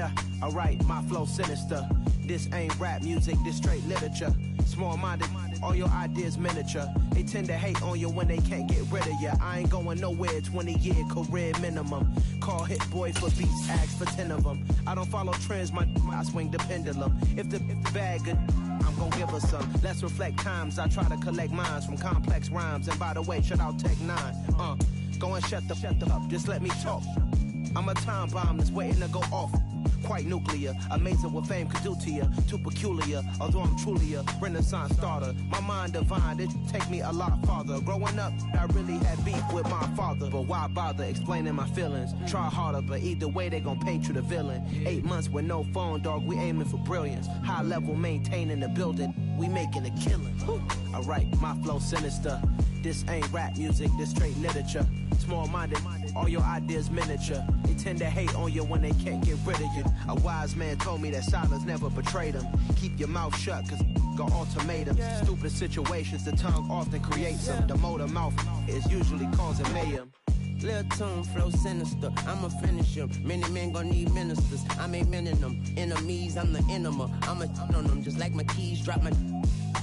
Yeah, alright, my flow sinister. This ain't rap music, this straight literature. Small-minded, all your ideas miniature. They tend to hate on you when they can't get rid of you. I ain't going nowhere, 20-year career minimum. Call Hit Boy for beats, ask for 10 of them. I don't follow trends, I swing the pendulum. If the bag good, I'm gon' give her some. Let's reflect times, I try to collect minds from complex rhymes. And by the way, shout out Tech 9. Go and shut the up, just let me talk. I'm a time bomb that's waiting to go off. Quite nuclear, amazing what fame could do to you. Too peculiar, although I'm truly a renaissance starter. My mind divine, it take me a lot farther. Growing up, I really had beef with my father. But why bother explaining my feelings? Try harder, but either way they gon' paint you the villain. 8 months with no phone, dog, we aiming for brilliance. High level maintaining the building, we making a killing. Alright, my flow sinister. This ain't rap music, this straight literature. Small-minded, all your ideas miniature. They tend to hate on you when they can't get rid of you. A wise man told me that silence never betrayed him. Keep your mouth shut, cause got ultimatums. Stupid situations, the tongue often creates them. The motor mouth is usually causing mayhem. Lil' tune, flow sinister, I'ma finish him. Many men gon' need ministers, I'm aiming them. Enemies, I'm the enema. I'ma on them, just like my keys, drop my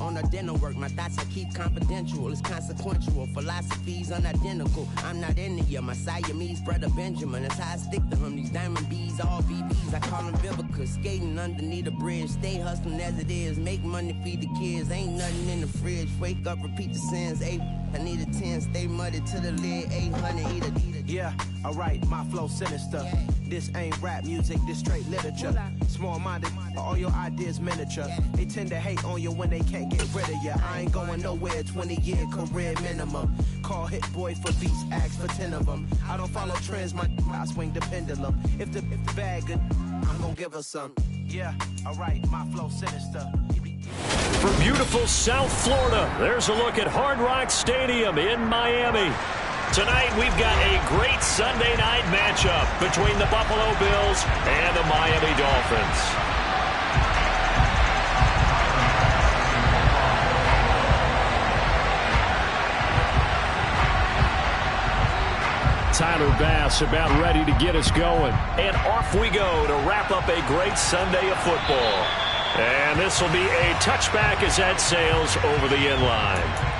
on the dental work. My thoughts I keep confidential, it's consequential. Philosophies unidentical, I'm not into you. My Siamese brother Benjamin, that's how I stick to him. These diamond bees, all BBs, I call them Vivica. Skating underneath a bridge, stay hustling as it is. Make money, feed the kids, ain't nothing in the fridge. Wake up, repeat the sins, I need a 10, stay muddy to the lid, 800, eat a. Yeah, alright, my flow sinister. This ain't rap music, this straight literature. Small-minded, all your ideas miniature. They tend to hate on you when they can't get rid of you. I ain't going nowhere, 20-year career minimum. Call Hit Boy for beats, ask for 10 of them. I don't follow trends, I swing the pendulum. If the bag good, I'm gon' give her some. Yeah, alright, my flow sinister. From beautiful South Florida, there's a look at Hard Rock Stadium in Miami. Tonight, we've got a great Sunday night matchup between the Buffalo Bills and the Miami Dolphins. Tyler Bass about ready to get us going. And off we go to wrap up a great Sunday of football. And this will be a touchback as that sails over the end line.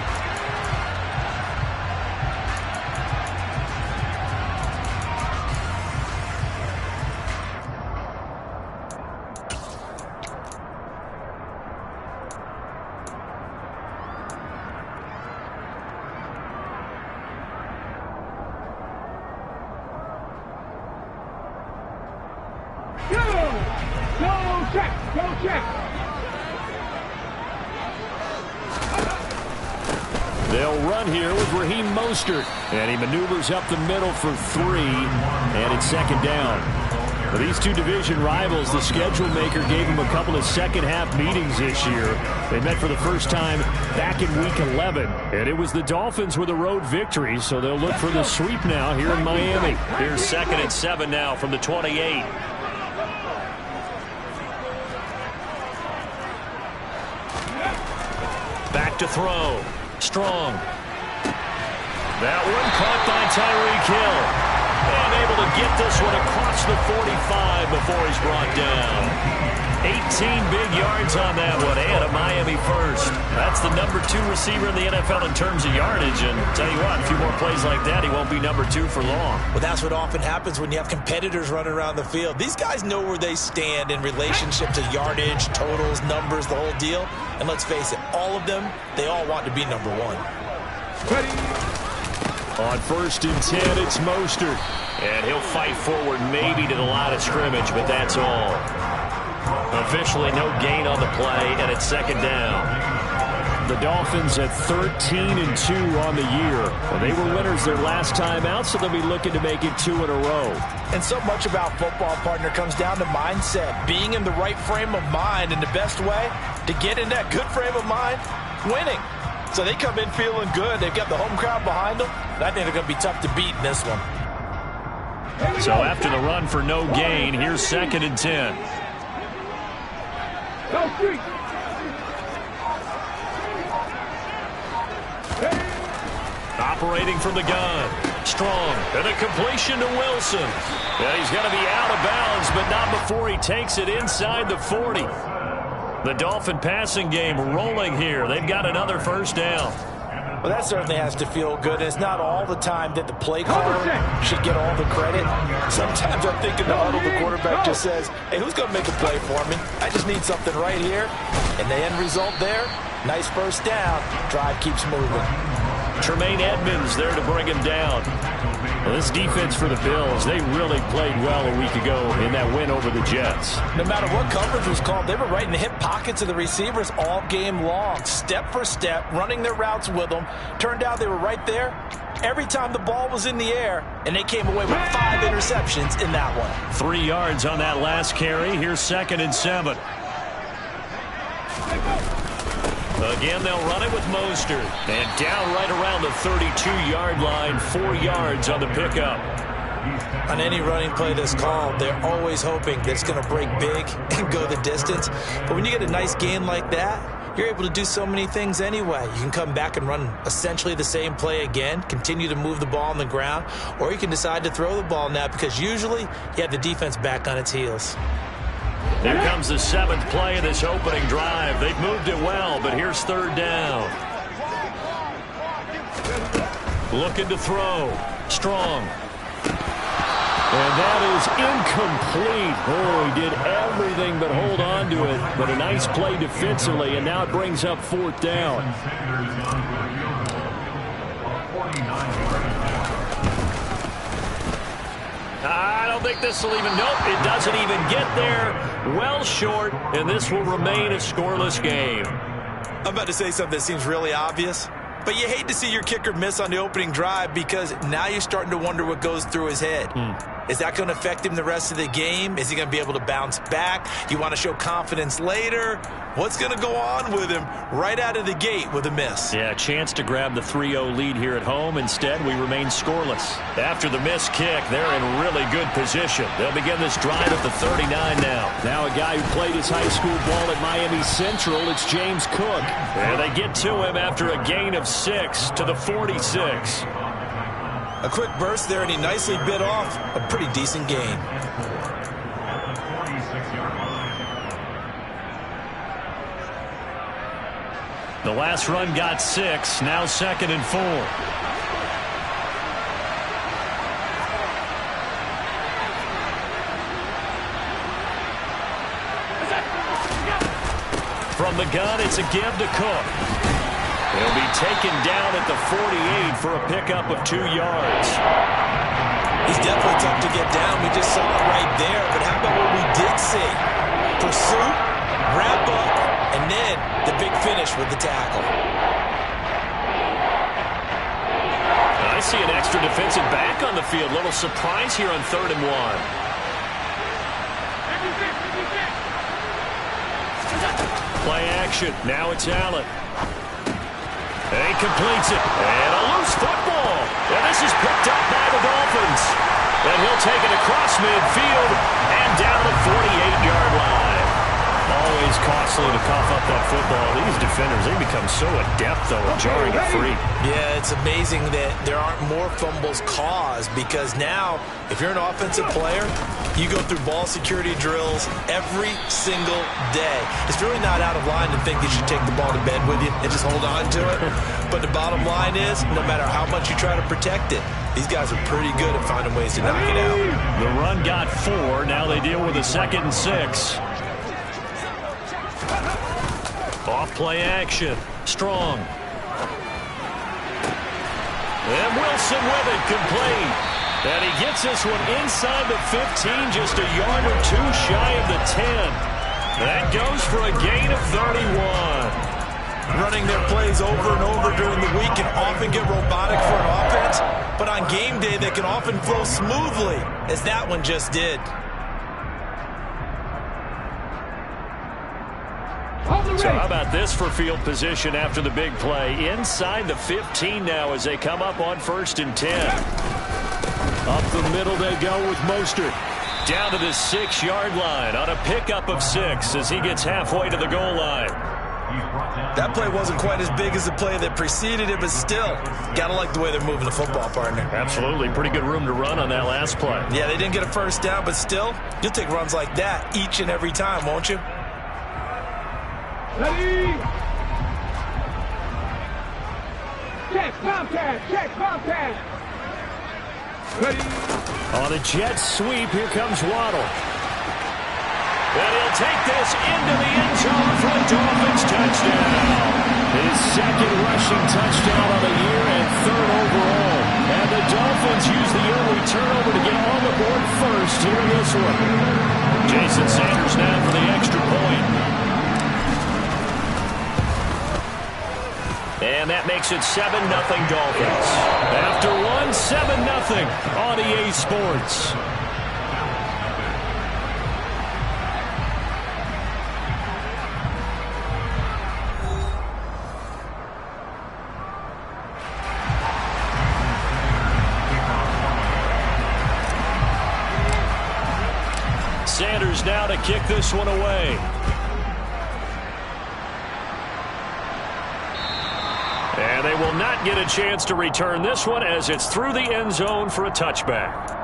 They'll run here with Raheem Mostert, and he maneuvers up the middle for 3, and it's second down. For these two division rivals, the schedule maker gave them a couple of second-half meetings this year. They met for the first time back in Week 11, and it was the Dolphins with a road victory, so they'll look for the sweep now here in Miami. Here's 2nd and 7 now from the 28. Back to throw. Strong. That one caught by Tyreek Hill. And able to get this one across the 45 before he's brought down. 18 big yards on that one, and a Miami first. That's the number 2 receiver in the NFL in terms of yardage. And tell you what, a few more plays like that, he won't be number 2 for long. Well, that's what often happens when you have competitors running around the field. These guys know where they stand in relationship to yardage, totals, numbers, the whole deal. And let's face it, all of them, they all want to be number 1. Ready. On 1st and 10, it's Mostert. And he'll fight forward maybe to the line of scrimmage, but that's all. Officially no gain on the play, and it's second down. The Dolphins at 13-2 on the year. And they were winners their last time out, so they'll be looking to make it 2 in a row. And so much about football, partner, comes down to mindset. Being in the right frame of mind, and the best way to get in that good frame of mind, winning. So they come in feeling good. They've got the home crowd behind them. And I think they're going to be tough to beat in this one. So after the run for no gain, here's 2nd and 10. Operating from the gun. Strong. And a completion to Wilson. And he's going to be out of bounds, but not before he takes it inside the 40. The Dolphin passing game rolling here. They've got another first down. Well, that certainly has to feel good. It's not all the time that the play caller should get all the credit. Sometimes I think in the huddle, the quarterback just says, hey, who's going to make a play for me? I just need something right here. And the end result there, nice first down. Drive keeps moving. Tremaine Edmonds there to bring him down. Well, this defense for the Bills, they really played well a week ago in that win over the Jets. No matter what coverage was called, they were right in the hip pockets of the receivers all game long, step for step, running their routes with them. Turned out they were right there every time the ball was in the air, and they came away with 5 interceptions in that one. 3 yards on that last carry. Here's 2nd and 7. Again, they'll run it with Mostert. And down right around the 32-yard line, 4 yards on the pickup. On any running play that's called, they're always hoping that it's going to break big and go the distance. But when you get a nice gain like that, you're able to do so many things anyway. You can come back and run essentially the same play again, continue to move the ball on the ground, or you can decide to throw the ball now because usually you have the defense back on its heels. Here comes the 7th play of this opening drive. They've moved it well, but here's 3rd down. Looking to throw. Strong. And that is incomplete. Oh, he did everything but hold on to it. But a nice play defensively, and now it brings up 4th down. I don't think this will even, nope, it doesn't even get there. Well short, and this will remain a scoreless game. I'm about to say something that seems really obvious, but you hate to see your kicker miss on the opening drive because now you're starting to wonder what goes through his head. Is that going to affect him the rest of the game? Is he going to be able to bounce back? You want to show confidence later? What's going to go on with him right out of the gate with a miss? Yeah, a chance to grab the 3-0 lead here at home. Instead, we remain scoreless. After the missed kick, they're in really good position. They'll begin this drive at the 39 now. Now a guy who played his high school ball at Miami Central, it's James Cook. And they get to him after a gain of 6 to the 46. A quick burst there, and he nicely bit off a pretty decent gain. The last run got 6, now 2nd and 4. From the gun, it's a give to Cook. He'll be taken down at the 48 for a pickup of 2 yards. He's definitely tough to get down. We just saw it right there. But how about what we did see? Pursuit, wrap up, and then the big finish with the tackle. I see an extra defensive back on the field. Little surprise here on 3rd and 1. Play action. Now it's Allen. And he completes it. And a loose football. And this is picked up by the Dolphins. And he'll take it across midfield and down the 48-yard line. Always costly to cough up that football. These defenders, they become so adept, though, at jarring it free. Yeah, it's amazing that there aren't more fumbles caused because now, if you're an offensive player, you go through ball security drills every single day. It's really not out of line to think that you take the ball to bed with you and just hold on to it. But the bottom line is, no matter how much you try to protect it, these guys are pretty good at finding ways to knock it out. The run got 4. Now they deal with a 2nd and 6. Off play action. Strong. And Wilson with it, complete. And he gets this one inside the 15, just a yard or 2 shy of the 10. That goes for a gain of 31. Running their plays over and over during the week can often get robotic for an offense, but on game day they can often flow smoothly, as that one just did. So how about this for field position after the big play? Inside the 15 now as they come up on 1st and 10. Up the middle they go with Mostert. Down to the 6-yard line on a pickup of 6 as he gets halfway to the goal line. That play wasn't quite as big as the play that preceded it, but still, gotta like the way they're moving the football, partner. Absolutely. Pretty good room to run on that last play. Yeah, they didn't get a first down, but still, you'll take runs like that each and every time, won't you? Ready? Check, Bobcat! Check, Bobcat! Ready? On a jet sweep, here comes Waddle. And he'll take this into the end zone for a Dolphins touchdown. His second rushing touchdown of the year and third overall. And the Dolphins use the early turnover to get on the board first here in this one. Jason Sanders now for the extra point. And that makes it 7-0 Dolphins. After one, 7-0 on EA Sports. Sanders now to kick this one away. And they will not get a chance to return this one as it's through the end zone for a touchback.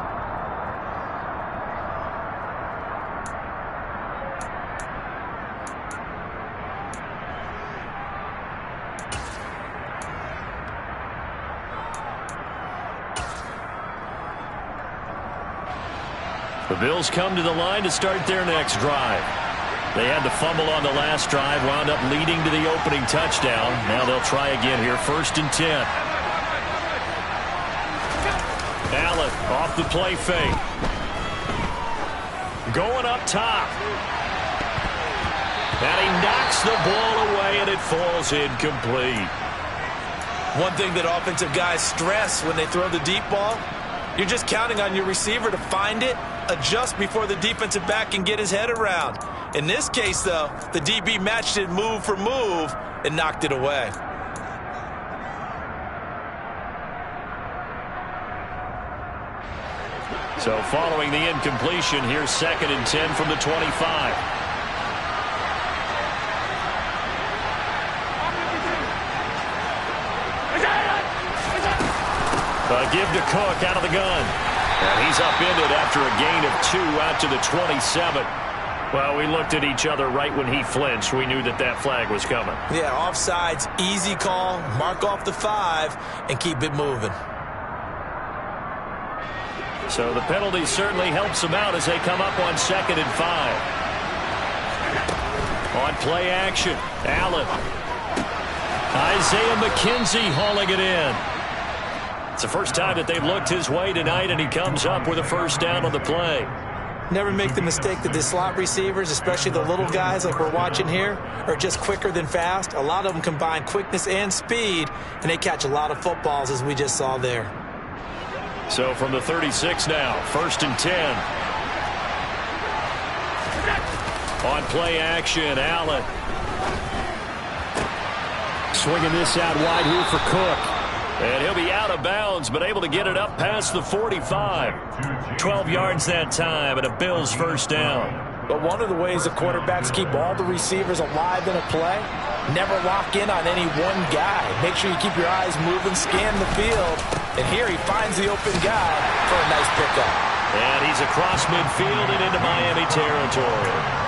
The Bills come to the line to start their next drive. They had the fumble on the last drive, wound up leading to the opening touchdown. Now they'll try again here, 1st and 10. Allen off the play fake. Going up top. And he knocks the ball away, and it falls incomplete. One thing that offensive guys stress when they throw the deep ball, you're just counting on your receiver to find it, adjust before the defensive back can get his head around. In this case, though, the DB matched it move for move and knocked it away. So following the incompletion, here's 2nd and 10 from the 25. Give to Cook out of the gun. And he's upended after a gain of 2 out to the 27. Well, we looked at each other right when he flinched. We knew that that flag was coming. Yeah, offsides, easy call, mark off the 5, and keep it moving. So the penalty certainly helps them out as they come up on 2nd and 5. On play action, Allen. Isaiah McKenzie hauling it in. It's the first time that they've looked his way tonight, and he comes up with a first down on the play. Never make the mistake that the slot receivers, especially the little guys like we're watching here, are just quicker than fast. A lot of them combine quickness and speed, and they catch a lot of footballs, as we just saw there. So from the 36 now, 1st and 10. On play action, Allen. Swinging this out wide here for Cook. And he'll be out of bounds, but able to get it up past the 45. 12 yards that time, and a Bills first down. But one of the ways the quarterbacks keep all the receivers alive in a play, never lock in on any one guy. Make sure you keep your eyes moving, scan the field. And here he finds the open guy for a nice pickup. And he's across midfield and into Miami territory.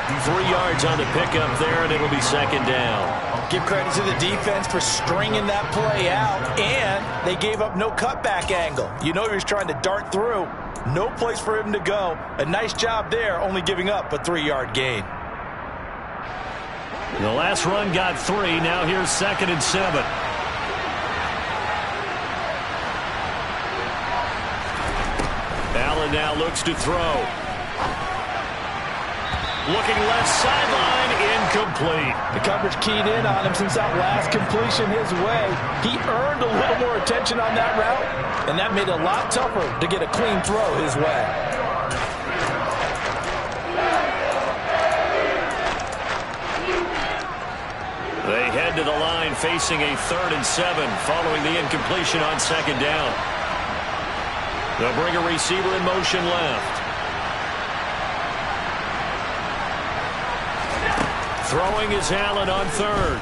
3 yards on the pickup there, and it'll be 2nd down. Give credit to the defense for stringing that play out, and they gave up no cutback angle. You know he was trying to dart through. No place for him to go. A nice job there, only giving up a 3-yard gain. The last run got 3. Now here's 2nd and 7. Allen now looks to throw. Looking left sideline, incomplete. The coverage keyed in on him since that last completion his way. He earned a little more attention on that route, and that made it a lot tougher to get a clean throw his way. They head to the line facing a 3rd and 7 following the incompletion on 2nd down. They'll bring a receiver in motion left. Throwing is Allen on 3rd.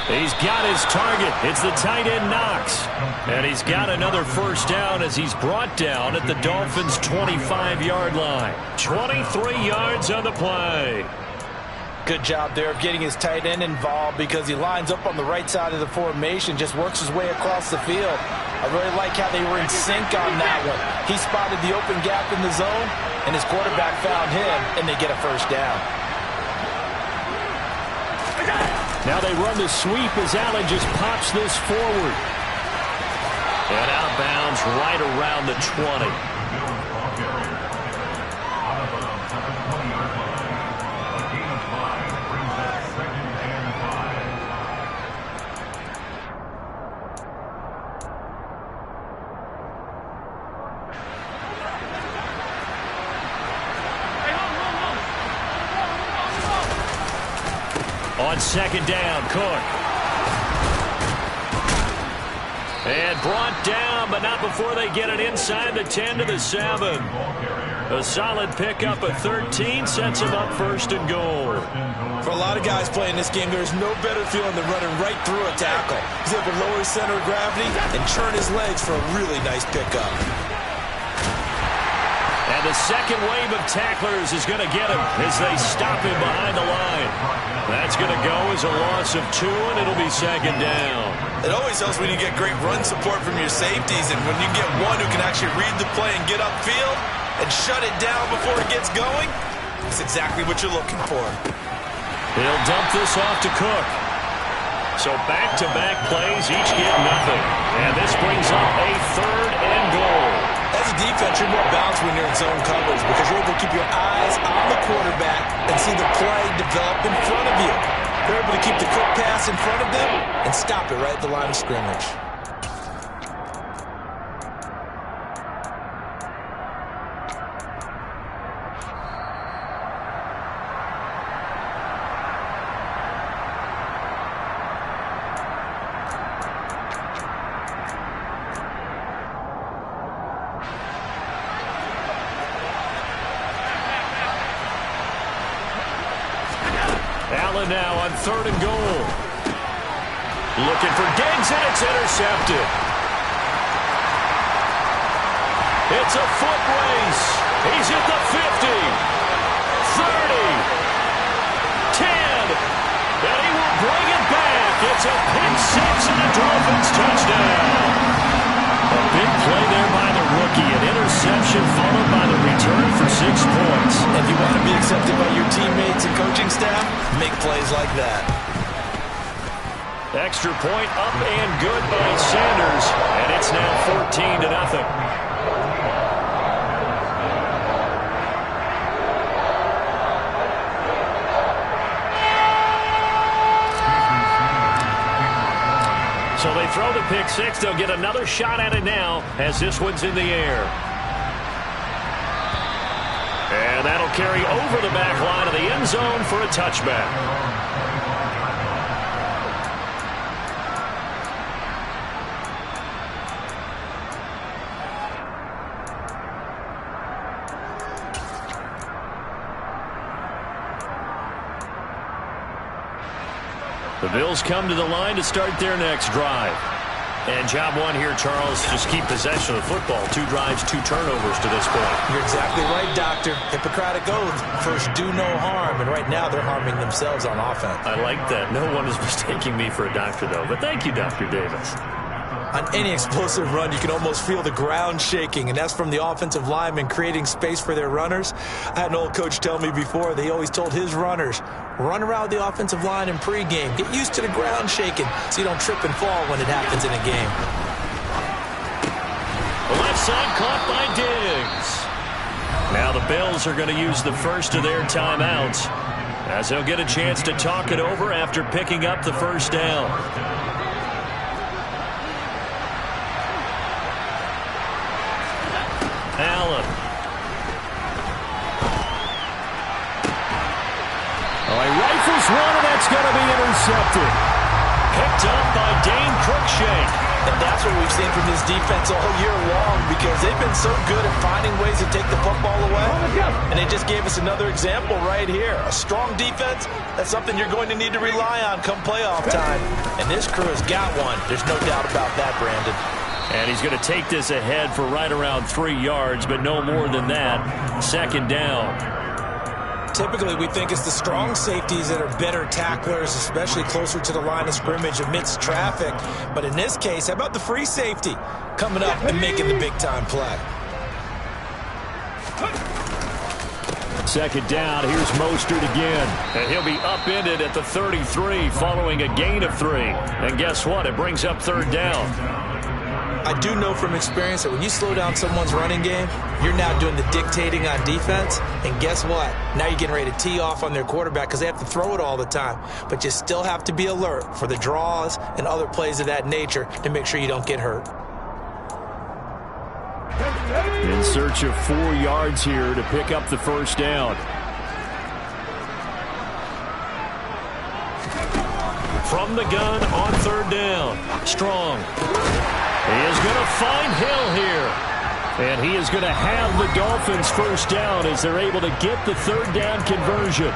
He's got his target. It's the tight end Knox. And he's got another first down as he's brought down at the Dolphins' 25-yard line. 23 yards on the play. Good job there of getting his tight end involved because he lines up on the right side of the formation, just works his way across the field. I really like how they were in sync on that one. He spotted the open gap in the zone, and his quarterback found him, and they get a first down. Now they run the sweep as Allen just pops this forward. And outbounds right around the 20. On second down, Cook. And brought down, but not before they get it inside the 10 to the 7. A solid pickup of 13 sets him up first and goal. For a lot of guys playing this game, there's no better feeling than running right through a tackle. He's able to lower his center of gravity and churn his legs for a really nice pickup. And the second wave of tacklers is going to get him as they stop him behind the line. That's going to go as a loss of 2, and it'll be second down. It always helps when you get great run support from your safeties, and when you get one who can actually read the play and get upfield and shut it down before it gets going, that's exactly what you're looking for. He'll dump this off to Cook. So back-to-back plays, each get nothing. And this brings up a third and goal. As a defense, you're more balanced when you're in zone coverage because you're able to keep your eyes on the quarterback and see the play develop in front of you. They're able to keep the quick pass in front of them and stop it right at the line of scrimmage. Allen now on third and goal. Looking for Diggs, and it's intercepted. It's a foot race. He's at the 50, 30, 10, and he will bring it back. It's a pick six and a Dolphins touchdown. A big play there by the rookie. An interception followed by the return for 6 points. If you want to be accepted by your teammates and coaching staff, make plays like that. Extra point up and good by Sanders, and it's now 14-0. So they throw the pick six. They'll get another shot at it now as this one's in the air. And that'll carry over the back line of the end zone for a touchback. The Bills come to the line to start their next drive. And job one here, Charles, just keep possession of the football. 2 drives, 2 turnovers to this point. You're exactly right, Doctor. Hippocratic oath. First, do no harm. And right now, they're harming themselves on offense. I like that. No one is mistaking me for a doctor, though. But thank you, Dr. Davis. On any explosive run, you can almost feel the ground shaking, and that's from the offensive linemen creating space for their runners. I had an old coach tell me before, they always told his runners, run around the offensive line in pregame. Get used to the ground shaking so you don't trip and fall when it happens in a game. The left side caught by Diggs. Now the Bills are going to use the first of their timeouts as they'll get a chance to talk it over after picking up the first down. Allen. Oh, he rifles one, and that's going to be intercepted. Picked up by Dane Cruikshank. And that's what we've seen from this defense all year long, because they've been so good at finding ways to take the football away. And they just gave us another example right here. A strong defense, that's something you're going to need to rely on come playoff time. And this crew has got one. There's no doubt about that, Brandon. And he's going to take this ahead for right around 3 yards, but no more than that. Second down. Typically, we think it's the strong safeties that are better tacklers, especially closer to the line of scrimmage amidst traffic. But in this case, how about the free safety coming up and making the big-time play? Second down, here's Mostert again. And he'll be upended at the 33 following a gain of 3. And guess what? It brings up third down. I do know from experience that when you slow down someone's running game, you're now doing the dictating on defense. And guess what? Now you're getting ready to tee off on their quarterback because they have to throw it all the time. But you still have to be alert for the draws and other plays of that nature to make sure you don't get hurt. In search of 4 yards here to pick up the first down. From the gun on third down. Strong. He is going to find Hill here. And he is going to have the Dolphins first down as they're able to get the third down conversion.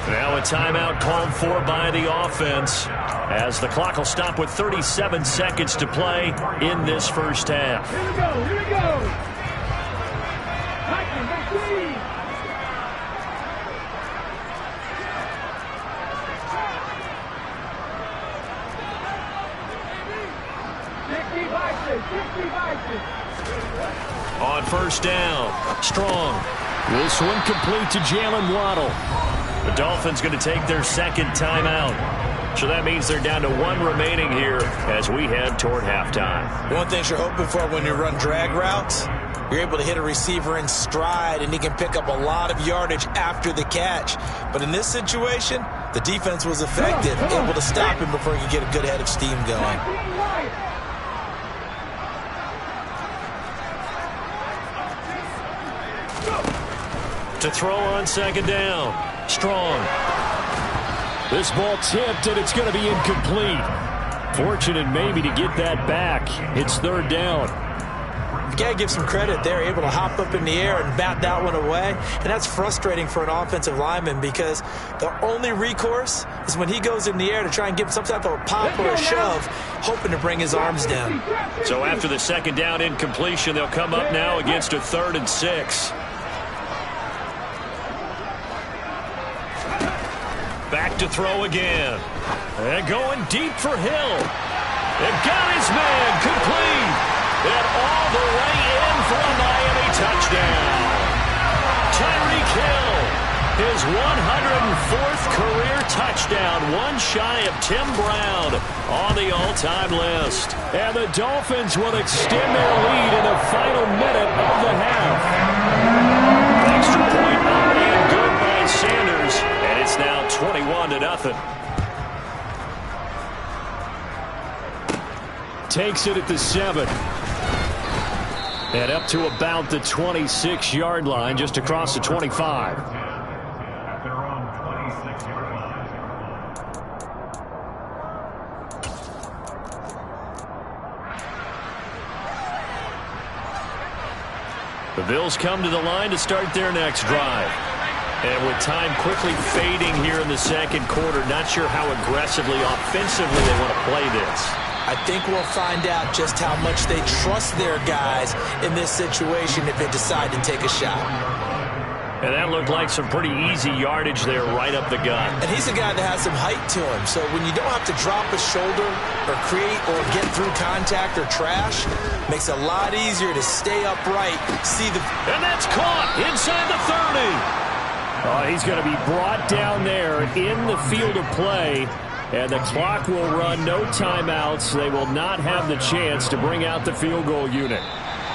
Now a timeout called for by the offense as the clock will stop with 37 seconds to play in this first half. Here we go, here we go. Titans, let's see. On first down, Strong. This one complete to Jalen Waddle. The Dolphins going to take their second timeout. So that means they're down to 1 remaining here as we head toward halftime. One thing you're hoping for when you run drag routes, you're able to hit a receiver in stride and he can pick up a lot of yardage after the catch. But in this situation, the defense was effective, able to stop him before he could get a good head of steam going. To throw on second down. Strong. This ball tipped, and it's going to be incomplete. Fortunate maybe to get that back. It's third down. You got to give some credit. They're able to hop up in the air and bat that one away. And that's frustrating for an offensive lineman because the only recourse is when he goes in the air to try and give some type of a pop or a shove, hoping to bring his arms down. So after the second down incompletion, they'll come up now against a 3rd and 6. Back to throw again. And going deep for Hill. And got his man complete. And all the way in for a Miami touchdown. Tyreek Hill, his 104th career touchdown, one shy of Tim Brown on the all-time list. And the Dolphins will extend their lead in the final minute of the half. Extra point up and good by Sanders. And it's now 21-0. Takes it at the 7. And up to about the 26-yard line, just across the 25. The Bills come to the line to start their next drive. And with time quickly fading here in the second quarter, not sure how aggressively, offensively they want to play this. I think we'll find out just how much they trust their guys in this situation if they decide to take a shot. And that looked like some pretty easy yardage there right up the gut. And he's a guy that has some height to him, so when you don't have to drop a shoulder or create or get through contact or trash, makes it a lot easier to stay upright, see the... And that's caught inside the 30. He's going to be brought down there in the field of play. And the clock will run, no timeouts. They will not have the chance to bring out the field goal unit.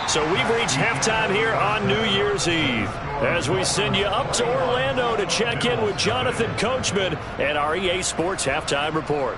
So we've reached halftime here on New Year's Eve as we send you up to Orlando to check in with Jonathan Coachman and our EA Sports Halftime Report.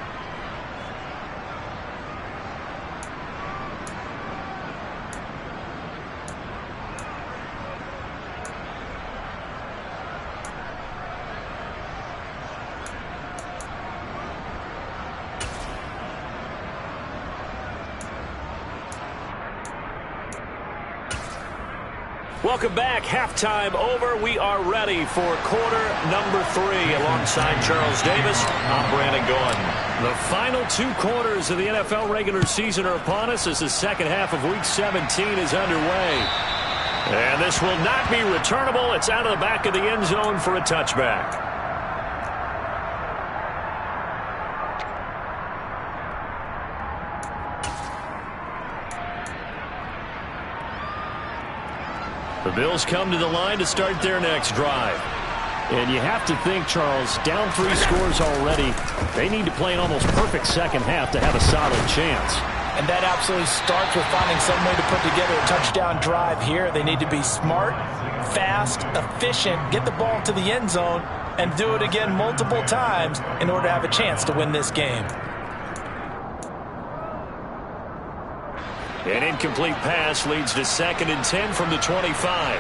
Welcome back. Halftime over. We are ready for quarter number 3. Alongside Charles Davis, I'm Brandon Gaudin. The final 2 quarters of the NFL regular season are upon us as the second half of Week 17 is underway. And this will not be returnable. It's out of the back of the end zone for a touchback. The Bills come to the line to start their next drive. And you have to think, Charles, down 3 scores already. They need to play an almost perfect second half to have a solid chance. And that absolutely starts with finding some way to put together a touchdown drive here. They need to be smart, fast, efficient, get the ball to the end zone, and do it again multiple times in order to have a chance to win this game. An incomplete pass leads to 2nd and 10 from the 25.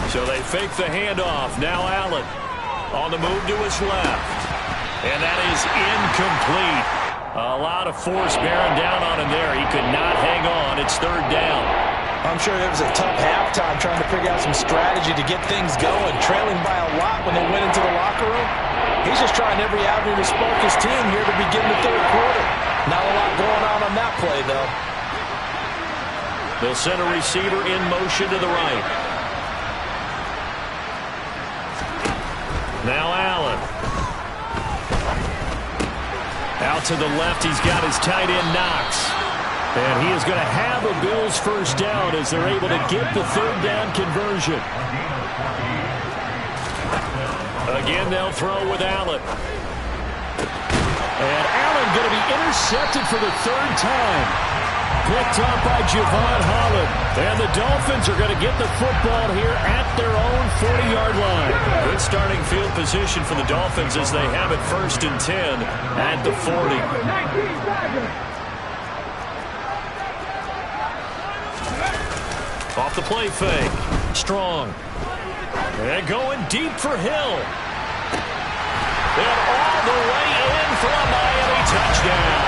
So they fake the handoff. Now Allen on the move to his left. And that is incomplete. A lot of force bearing down on him there. He could not hang on. It's 3rd down. I'm sure it was a tough halftime trying to figure out some strategy to get things going. Trailing by a lot when they went into the locker room. He's just trying every avenue to spark his team here to begin the 3rd quarter. Not a lot going on that play, though. They'll send a receiver in motion to the right. Now Allen. Out to the left, he's got his tight end Knox. And he is going to have a Bills first down as they're able to get the 3rd down conversion. Again, they'll throw with Allen. And Allen going to be intercepted for the 3rd time. Picked up by Javon Holland. And the Dolphins are going to get the football here at their own 40-yard line. Good starting field position for the Dolphins as they have it 1st and 10 at the 40. Off the play fake. Strong. And going deep for Hill. And all the way in for a Miami touchdown.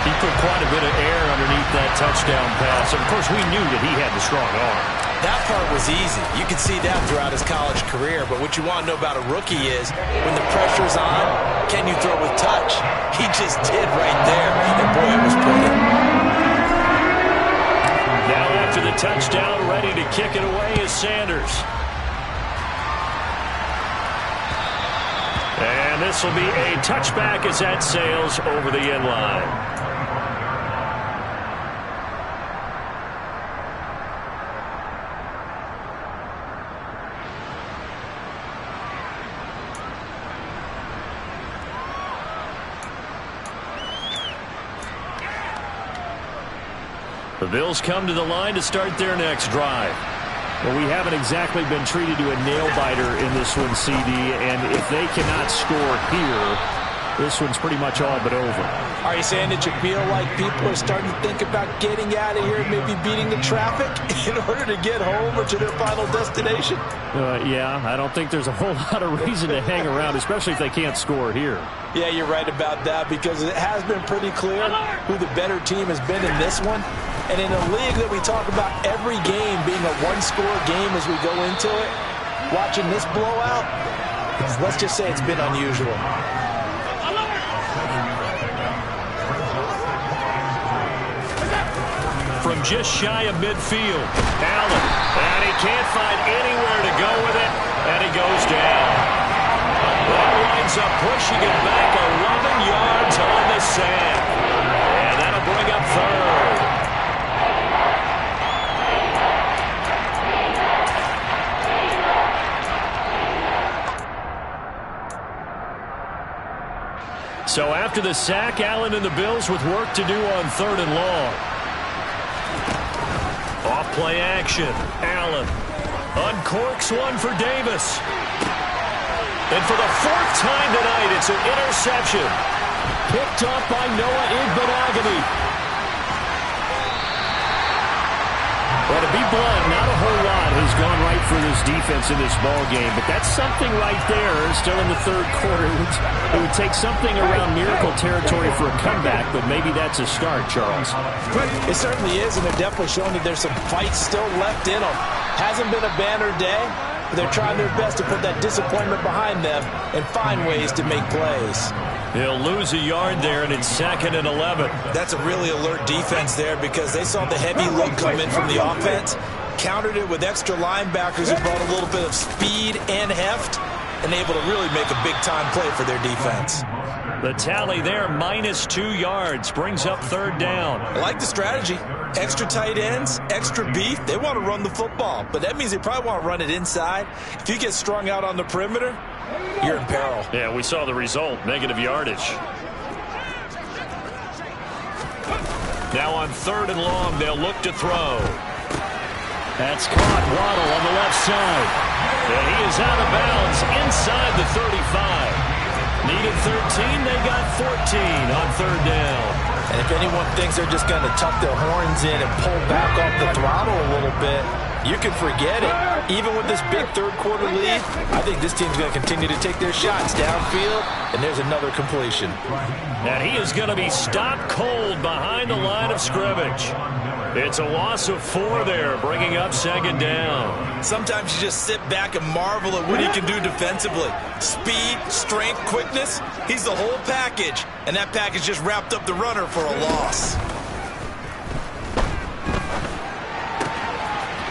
He put quite a bit of air underneath that touchdown pass. Of course, we knew that he had the strong arm. That part was easy. You could see that throughout his college career. But what you want to know about a rookie is when the pressure's on, can you throw with touch? He just did right there. And boy, it was pretty. Now after the touchdown, ready to kick it away is Sanders. And this will be a touchback as that sails over the end line. The Bills come to the line to start their next drive. Well, we haven't exactly been treated to a nail-biter in this one, CD, and if they cannot score here, this one's pretty much all but over. Are you saying that you feel like people are starting to think about getting out of here, maybe beating the traffic in order to get home or to their final destination? Yeah, I don't think there's a whole lot of reason to hang around, especially if they can't score here. Yeah, you're right about that because it has been pretty clear who the better team has been in this one. And in a league that we talk about every game being a one-score game as we go into it, watching this blowout, let's just say it's been unusual. From just shy of midfield, Allen, and he can't find anywhere to go with it, and he goes down. That winds up pushing it back 11 yards on the sand, and that'll bring up 3rd. So after the sack, Allen and the Bills with work to do on 3rd and long. Off-play action. Allen uncorks one for Davis. And for the 4th time tonight, it's an interception. Picked up by Noah Igbinoghene. Well, to be blunt, not a whole lot has gone right for this defense in this ball game, but that's something right there. Still in the third quarter. It would take something around miracle territory for a comeback, but maybe that's a start, Charles. It certainly is, and they're definitely showing that there's some fight still left in them. Hasn't been a banner day, but they're trying their best to put that disappointment behind them and find ways to make plays. He'll lose a yard there, and it's 2nd and 11. That's a really alert defense there because they saw the heavy look come in from the offense, countered it with extra linebackers who brought a little bit of speed and heft, and able to really make a big-time play for their defense. The tally there, -2 yards, brings up 3rd down. I like the strategy. Extra tight ends, extra beef. They want to run the football, but that means they probably want to run it inside. If you get strung out on the perimeter, you're in peril. Yeah, we saw the result, negative yardage. Now on 3rd and long, they'll look to throw. That's caught. Waddle on the left side. And he is out of bounds inside the 35. Needed 13, they got 14 on 3rd down. And if anyone thinks they're just going to tuck their horns in and pull back off the throttle a little bit, you can forget it. Even with this big third quarter lead, I think this team's going to continue to take their shots downfield, and there's another completion. And he is going to be stopped cold behind the line of scrimmage. It's a loss of 4 there, bringing up 2nd down. Sometimes you just sit back and marvel at what he can do defensively. Speed, strength, quickness, he's the whole package. And that package just wrapped up the runner for a loss.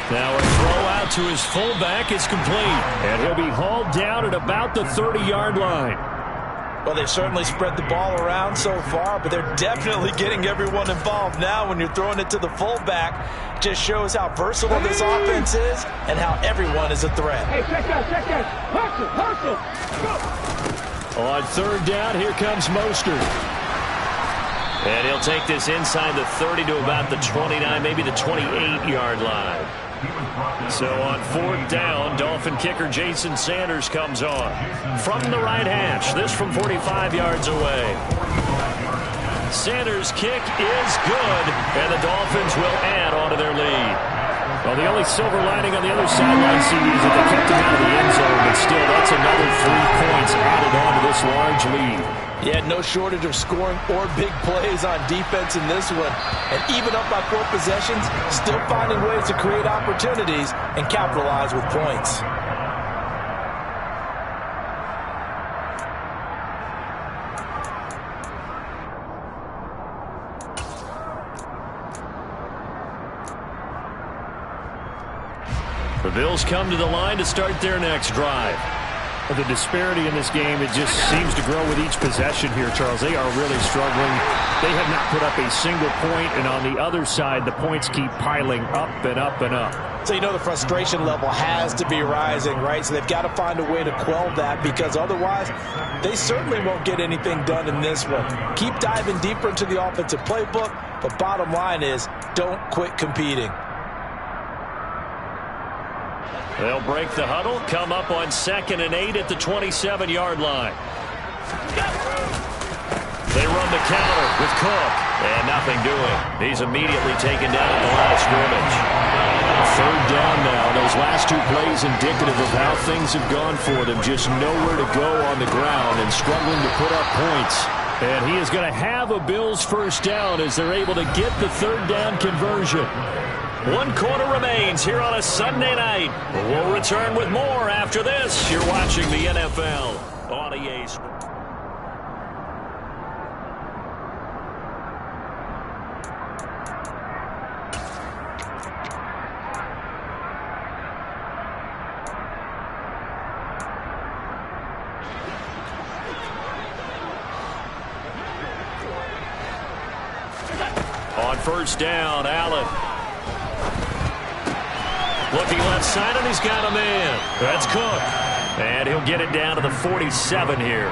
Now a throw out to his fullback is complete. And he'll be hauled down at about the 30-yard line. Well, they've certainly spread the ball around so far, but they're definitely getting everyone involved now when you're throwing it to the fullback. Just shows how versatile this offense is and how everyone is a threat. Hey, check that. Hustle. Go. On 3rd down, here comes Mostert. And he'll take this inside the 30 to about the 29, maybe the 28-yard line. So on 4th down, Dolphin kicker Jason Sanders comes on. From the right hash, this from 45 yards away. Sanders' kick is good, and the Dolphins will add on to their lead. Well, the only silver lining on the other sideline, CD, is that they kept him out of the end zone, but still, that's another 3 points added on to this large lead. Yeah, no shortage of scoring or big plays on defense in this one. And even up by 4 possessions, still finding ways to create opportunities and capitalize with points. The Bills come to the line to start their next drive. The disparity in this game, it just seems to grow with each possession here, Charles. They are really struggling. They have not put up a single point, and on the other side, the points keep piling up and up and up. So you know the frustration level has to be rising, right? So they've got to find a way to quell that, because otherwise they certainly won't get anything done in this one. Keep diving deeper into the offensive playbook, but bottom line is don't quit competing. They'll break the huddle, come up on 2nd and 8 at the 27-yard line. They run the counter with Cook, and nothing doing. He's immediately taken down at the line of scrimmage. 3rd down now. Those last 2 plays indicative of how things have gone for them. Just nowhere to go on the ground and struggling to put up points. And he is going to have a Bills 1st down as they're able to get the 3rd down conversion. 1 quarter remains here on a Sunday night. We'll return with more after this. You're watching the NFL on EA Sports. On 1st down, Allen. Looking left side, and he's got a man. That's Cook. And he'll get it down to the 47 here.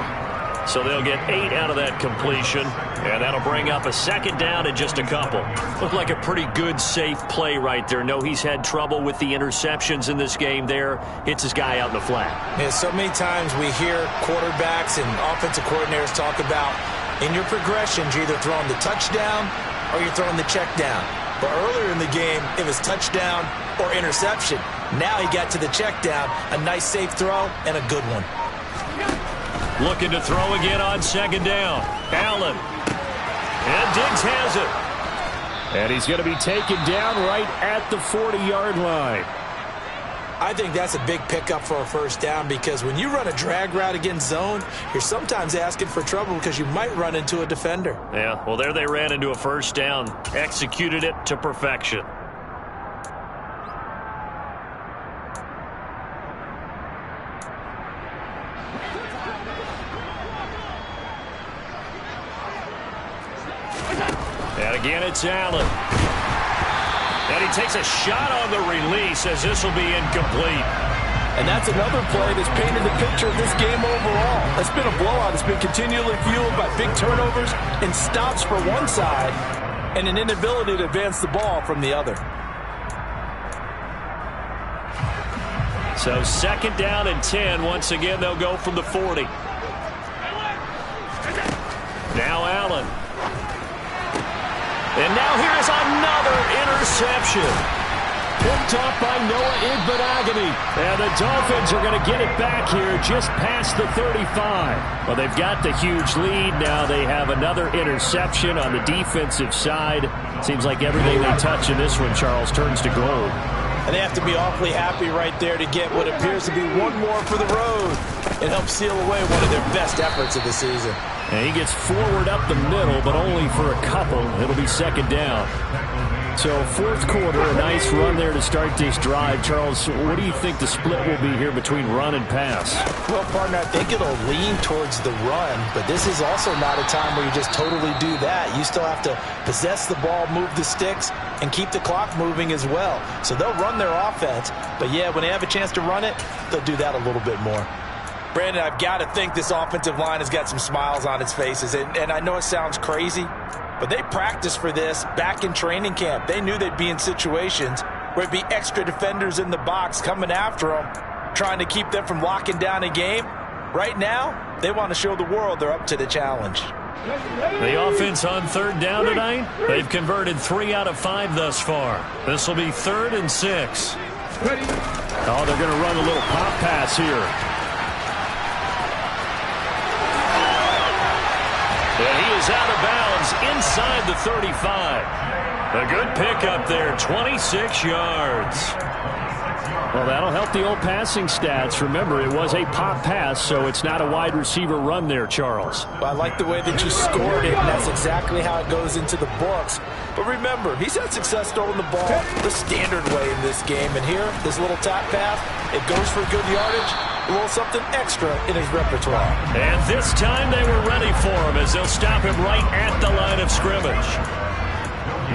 So they'll get 8 out of that completion, and that'll bring up a 2nd down and just a couple. Looked like a pretty good, safe play right there. No, he's had trouble with the interceptions in this game there. Hits his guy out in the flat. Yeah, so many times we hear quarterbacks and offensive coordinators talk about in your progressions, you're either throwing the touchdown or you're throwing the check down. But earlier in the game, it was touchdown or interception. Now he got to the check down. A nice safe throw and a good one. Looking to throw again on second down. Allen. And Diggs has it. And he's going to be taken down right at the 40-yard line. I think that's a big pickup for a first down because when you run a drag route against zone, you're sometimes asking for trouble because you might run into a defender. Yeah, well, there they ran into a first down. Executed it to perfection. And again, it's Allen. And he takes a shot on the release as this will be incomplete. And that's another play that's painted the picture of this game overall. It's been a blowout. It's been continually fueled by big turnovers and stops for one side and an inability to advance the ball from the other. So second down and 10. Once again, they'll go from the 40. Now Allen. And now here's another interception. Picked off by Noah Igbinoghene. And the Dolphins are going to get it back here just past the 35. Well, they've got the huge lead. Now they have another interception on the defensive side. Seems like everything they touch in this one, Charles, turns to gold. And they have to be awfully happy right there to get what appears to be one more for the road. It helps seal away one of their best efforts of the season. And he gets forward up the middle, but only for a couple. It'll be second down. So fourth quarter, a nice run there to start this drive. Charles, what do you think the split will be here between run and pass? Well, partner, I think it'll lean towards the run, but this is also not a time where you just totally do that. You still have to possess the ball, move the sticks, and keep the clock moving as well. So they'll run their offense, but yeah, when they have a chance to run it, they'll do that a little bit more. Brandon, I've got to think this offensive line has got some smiles on its faces, and I know it sounds crazy, but they practiced for this back in training camp. They knew they'd be in situations where it'd be extra defenders in the box coming after them, trying to keep them from locking down a game. Right now, they want to show the world they're up to the challenge. The offense on third down tonight, they've converted 3 out of 5 thus far. This will be 3rd and 6. Oh, they're going to run a little pop pass here. And he is out of bounds inside the 35. A good pickup there, 26 yards. Well, that'll help the old passing stats. Remember, it was a pop pass, so it's not a wide receiver run there, Charles. Well, I like the way that you scored it, and that's exactly how it goes into the books. But remember, he's had success throwing the ball the standard way in this game. And here, this little tap pass, it goes for good yardage. A little something extra in his repertoire. And this time they were ready for him as they'll stop him right at the line of scrimmage.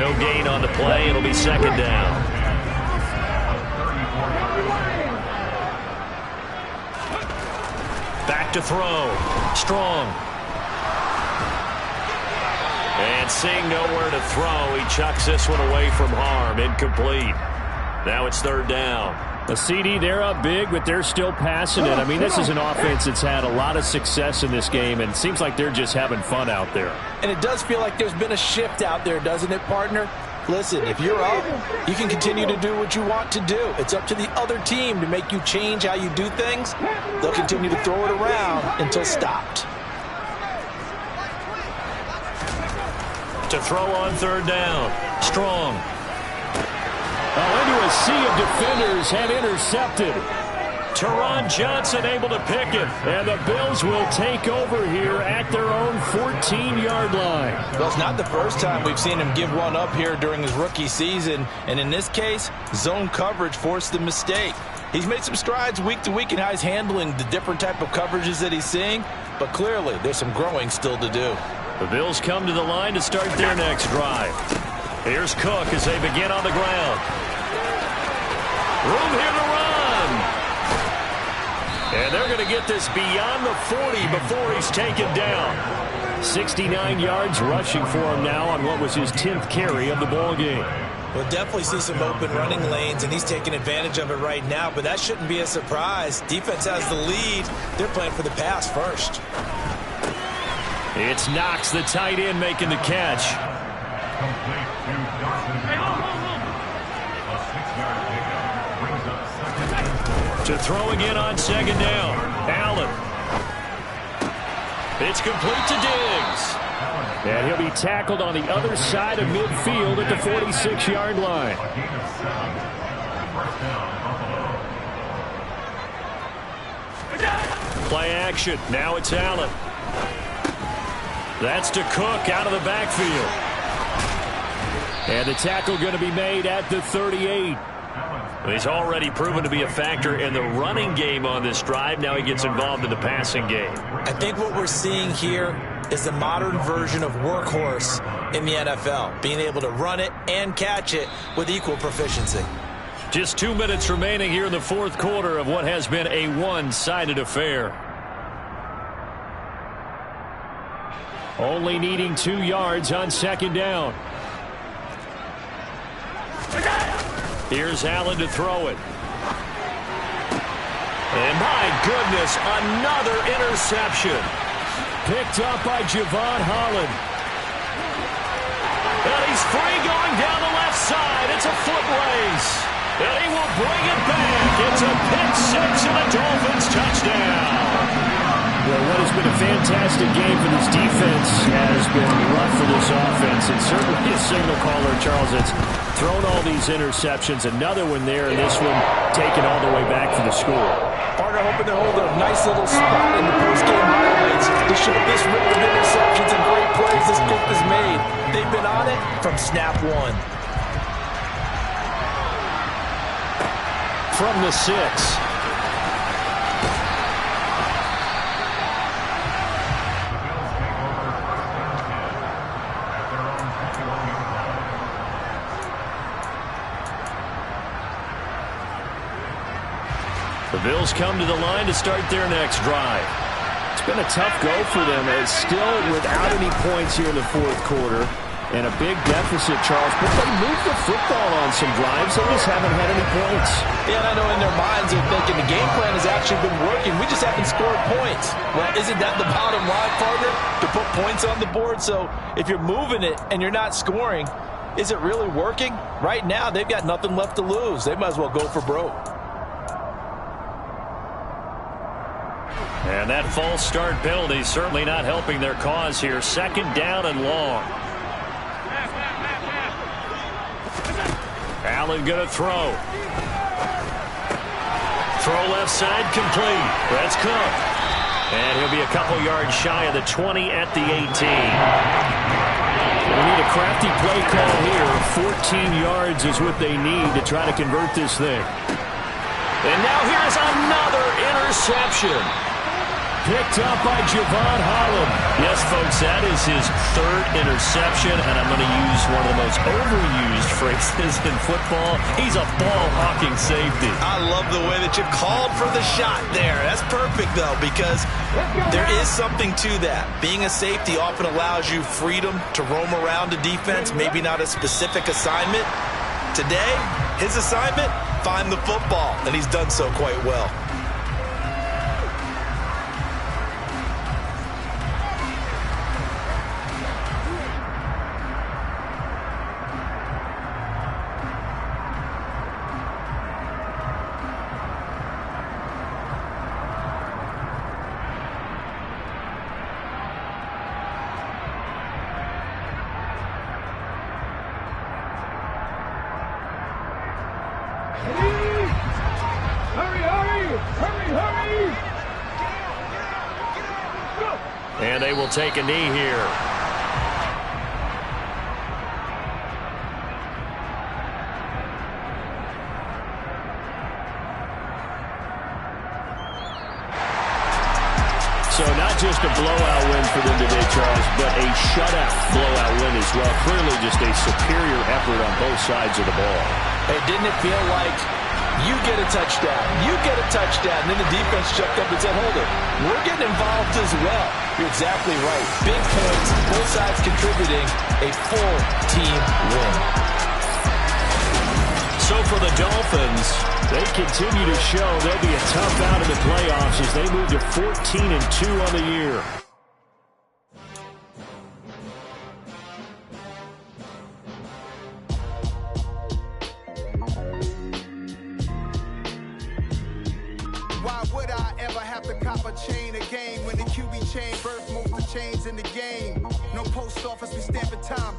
No gain on the play. It'll be second down. Back to throw. Strong. And seeing nowhere to throw, he chucks this one away from harm. Incomplete. Now it's third down. A CD, they're up big, but they're still passing it. I mean, this is an offense that's had a lot of success in this game, and it seems like they're just having fun out there. And it does feel like there's been a shift out there, doesn't it, partner? Listen, if you're up, you can continue to do what you want to do. It's up to the other team to make you change how you do things. They'll continue to throw it around until stopped. To throw on third down. Strong. Into a sea of defenders have intercepted. Teron Johnson able to pick it. And the Bills will take over here at their own 14-yard line. Well, it's not the first time we've seen him give one up here during his rookie season. And in this case, zone coverage forced the mistake. He's made some strides week to week in how he's handling the different type of coverages that he's seeing. But clearly, there's some growing still to do. The Bills come to the line to start their next drive. Here's Cook as they begin on the ground. Room here to run. And they're going to get this beyond the 40 before he's taken down. 69 yards rushing for him now on what was his 10th carry of the ball game. We'll definitely see some open running lanes, and he's taking advantage of it right now, but that shouldn't be a surprise. Defense has the lead. They're playing for the pass first. It's Knox, the tight end, making the catch. To throw again on second down. Allen. It's complete to Diggs. And he'll be tackled on the other side of midfield at the 46-yard line. Play action. Now it's Allen. That's to Cook out of the backfield. And the tackle going to be made at the 38. He's already proven to be a factor in the running game on this drive. Now he gets involved in the passing game. I think what we're seeing here is the modern version of workhorse in the NFL, being able to run it and catch it with equal proficiency. Just 2 minutes remaining here in the fourth quarter of what has been a one-sided affair. Only needing 2 yards on second down. Here's Allen to throw it. And my goodness, another interception. Picked up by Javon Holland. And he's free going down the left side. It's a foot race. And he will bring it back. It's a pick six and a Dolphins touchdown. Well, what has been a fantastic game for this defense has been rough for this offense. And certainly a signal caller, Charles, that's thrown all these interceptions. Another one there, and this one taken all the way back for the score. Partner hoping to hold a nice little spot in the post-game highlights to show this rip of interceptions and great plays this group has made. They've been on it from snap one. From the 6. The Bills come to the line to start their next drive. It's been a tough go for them. It's still without any points here in the fourth quarter. And a big deficit, Charles. But they moved the football on some drives. They just haven't had any points. Yeah, and I know in their minds they're thinking the game plan has actually been working. We just haven't scored points. Well, isn't that the bottom line, partner? To put points on the board? So if you're moving it and you're not scoring, is it really working? Right now, they've got nothing left to lose. They might as well go for broke. And that false start penalty certainly not helping their cause here. Second down and long. Allen going to throw. Throw left side complete. That's Cook. And he'll be a couple yards shy of the 20 at the 18. We need a crafty play call here. 14 yards is what they need to try to convert this thing. And now here's another interception. Picked up by Javon Holland. Yes, folks, that is his third interception, and I'm going to use one of the most overused phrases in football. He's a ball-hawking safety. I love the way that you called for the shot there. That's perfect, though, because there is something to that. Being a safety often allows you freedom to roam around the defense, maybe not a specific assignment. Today, his assignment, find the football, and he's done so quite well. And they will take a knee here. So not just a blowout win for them today, Charles, but a shutout blowout win as well. Clearly just a superior effort on both sides of the ball. Hey, didn't it feel like you get a touchdown, and then the defense jumped up and said, hold it, we're getting involved as well. You're exactly right. Big points, both sides contributing, a full team win. So for the Dolphins, they continue to show they'll be a tough out in the playoffs as they move to 14-2 on the year. chain of game. When the QB chain birth, most the chains in the game. No post office, we stamping time.